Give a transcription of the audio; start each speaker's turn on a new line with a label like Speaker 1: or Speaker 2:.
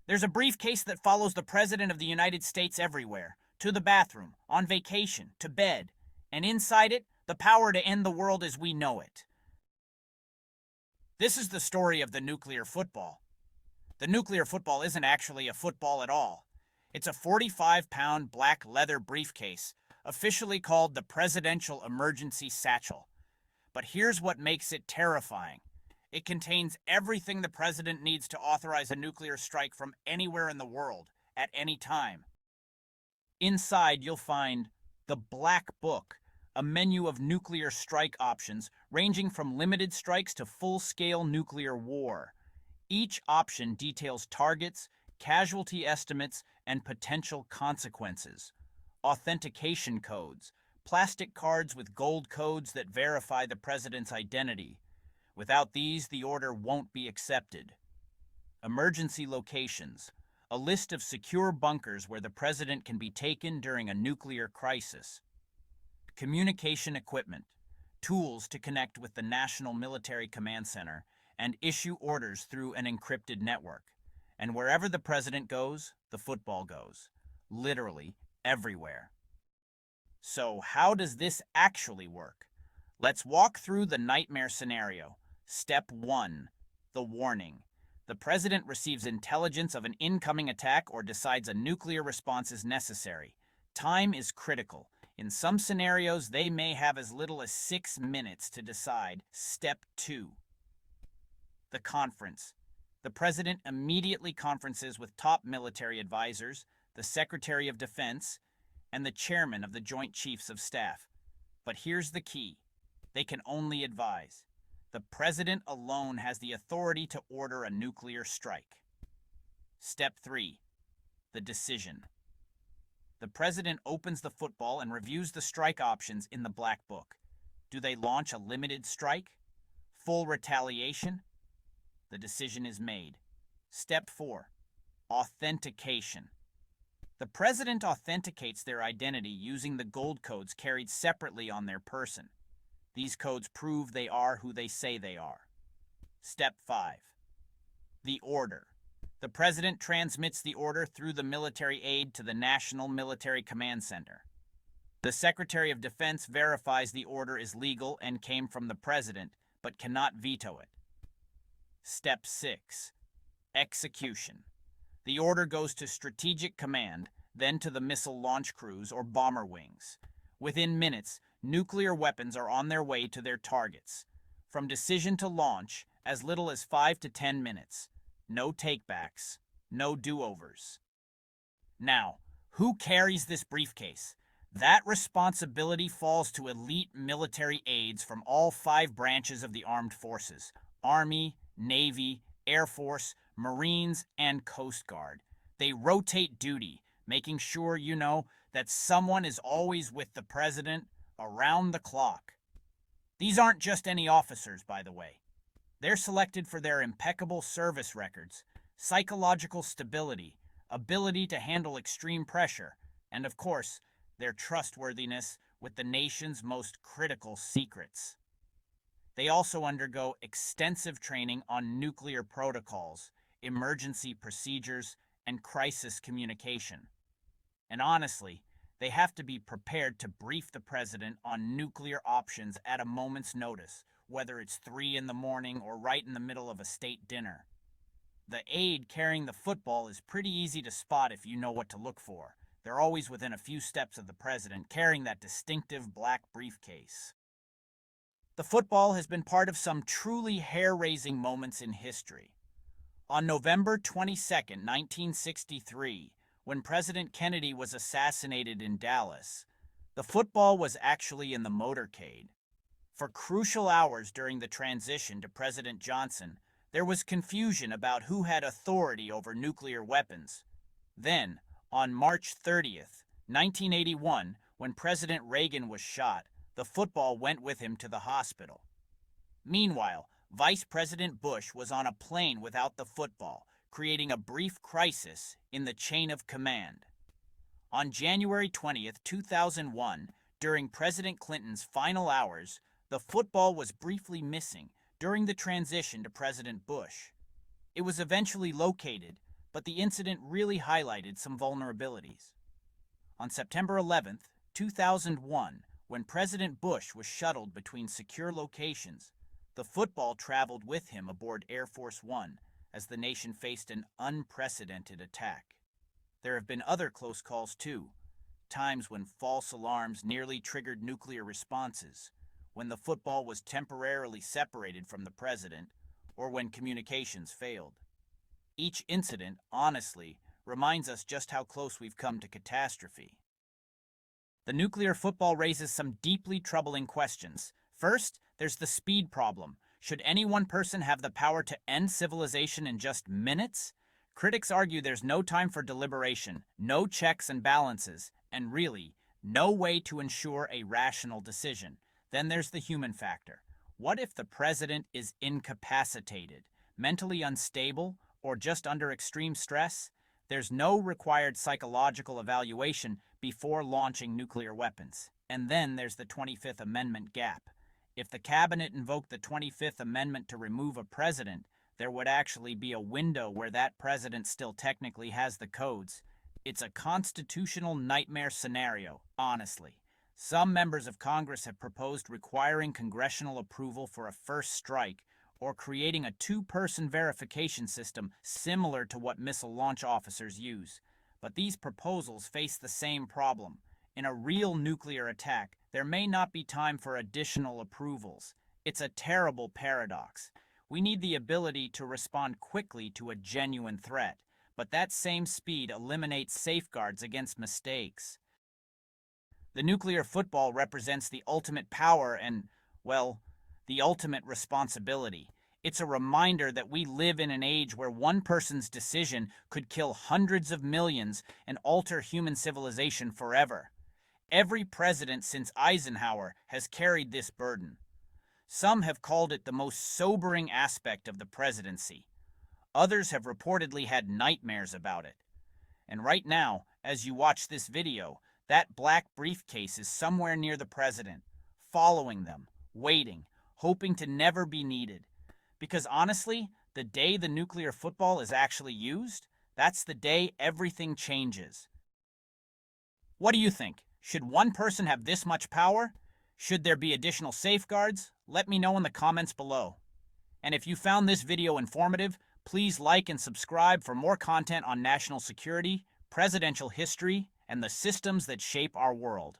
Speaker 1: There's a briefcase that follows the President of the United States everywhere, to the bathroom, on vacation, to bed, and inside it, the power to end the world as we know it. This is the story of the nuclear football. The nuclear football isn't actually a football at all. It's a 45-pound black leather briefcase, officially called the Presidential Emergency Satchel. But here's what makes it terrifying. It contains everything the president needs to authorize a nuclear strike from anywhere in the world, at any time. Inside, you'll find the Black Book, a menu of nuclear strike options ranging from limited strikes to full-scale nuclear war. Each option details targets, casualty estimates, and potential consequences. Authentication codes, plastic cards with gold codes that verify the president's identity. Without these, the order won't be accepted. Emergency locations, a list of secure bunkers where the president can be taken during a nuclear crisis. Communication equipment, tools to connect with the National Military Command Center and issue orders through an encrypted network. And wherever the president goes, the football goes. Literally everywhere. So how does this actually work? Let's walk through the nightmare scenario. Step 1. The warning. The president receives intelligence of an incoming attack or decides a nuclear response is necessary. Time is critical. In some scenarios, they may have as little as 6 minutes to decide. Step 2. The conference. The president immediately conferences with top military advisors, the Secretary of Defense, and the chairman of the Joint Chiefs of Staff. But here's the key. They can only advise. The president alone has the authority to order a nuclear strike. Step 3. The decision. The president opens the football and reviews the strike options in the Black Book. Do they launch a limited strike? Full retaliation? The decision is made. Step 4. Authentication. The president authenticates their identity using the gold codes carried separately on their person. These codes prove they are who they say they are. Step 5. The order. The president transmits the order through the military aide to the National Military Command Center. The Secretary of Defense verifies the order is legal and came from the president, but cannot veto it. Step 6. Execution. The order goes to Strategic Command, then to the missile launch crews or bomber wings. Within minutes, nuclear weapons are on their way to their targets. From decision to launch, as little as 5 to 10 minutes. No takebacks, no do-overs. Now, who carries this briefcase? That responsibility falls to elite military aides from all 5 branches of the armed forces: Army, Navy, Air Force, Marines, and Coast Guard. They rotate duty, making sure, that someone is always with the president around the clock. These aren't just any officers, by the way. They're selected for their impeccable service records, psychological stability, ability to handle extreme pressure, and of course, their trustworthiness with the nation's most critical secrets. They also undergo extensive training on nuclear protocols, emergency procedures, and crisis communication. And honestly, they have to be prepared to brief the president on nuclear options at a moment's notice, whether it's 3 in the morning or right in the middle of a state dinner. The aide carrying the football is pretty easy to spot if you know what to look for. They're always within a few steps of the president, carrying that distinctive black briefcase. The football has been part of some truly hair-raising moments in history. On November 22, 1963, when President Kennedy was assassinated in Dallas, the football was actually in the motorcade. For crucial hours during the transition to President Johnson, there was confusion about who had authority over nuclear weapons. Then, on March 30th, 1981, when President Reagan was shot, the football went with him to the hospital. Meanwhile, Vice President Bush was on a plane without the football, creating a brief crisis in the chain of command. On January 20th, 2001, during President Clinton's final hours, the football was briefly missing during the transition to President Bush. It was eventually located, but the incident really highlighted some vulnerabilities. On September 11th, 2001, when President Bush was shuttled between secure locations, the football traveled with him aboard Air Force One as the nation faced an unprecedented attack. There have been other close calls too, times when false alarms nearly triggered nuclear responses, when the football was temporarily separated from the president, or when communications failed. Each incident, honestly, reminds us just how close we've come to catastrophe. The nuclear football raises some deeply troubling questions. First, there's the speed problem. Should any one person have the power to end civilization in just minutes? Critics argue there's no time for deliberation, no checks and balances, and really, no way to ensure a rational decision. Then there's the human factor. What if the president is incapacitated, mentally unstable, or just under extreme stress? There's no required psychological evaluation before launching nuclear weapons. And then there's the 25th Amendment gap. If the cabinet invoked the 25th Amendment to remove a president, there would actually be a window where that president still technically has the codes. It's a constitutional nightmare scenario, honestly. Some members of Congress have proposed requiring congressional approval for a first strike or creating a two-person verification system similar to what missile launch officers use. But these proposals face the same problem. In a real nuclear attack, there may not be time for additional approvals. It's a terrible paradox. We need the ability to respond quickly to a genuine threat, but that same speed eliminates safeguards against mistakes. The nuclear football represents the ultimate power and, well, the ultimate responsibility. It's a reminder that we live in an age where one person's decision could kill hundreds of millions and alter human civilization forever. Every president since Eisenhower has carried this burden. Some have called it the most sobering aspect of the presidency. Others have reportedly had nightmares about it. And right now, as you watch this video, that black briefcase is somewhere near the president, following them, waiting, hoping to never be needed. Because honestly, the day the nuclear football is actually used, that's the day everything changes. What do you think? Should one person have this much power? Should there be additional safeguards? Let me know in the comments below. And if you found this video informative, please like and subscribe for more content on national security, presidential history, and the systems that shape our world.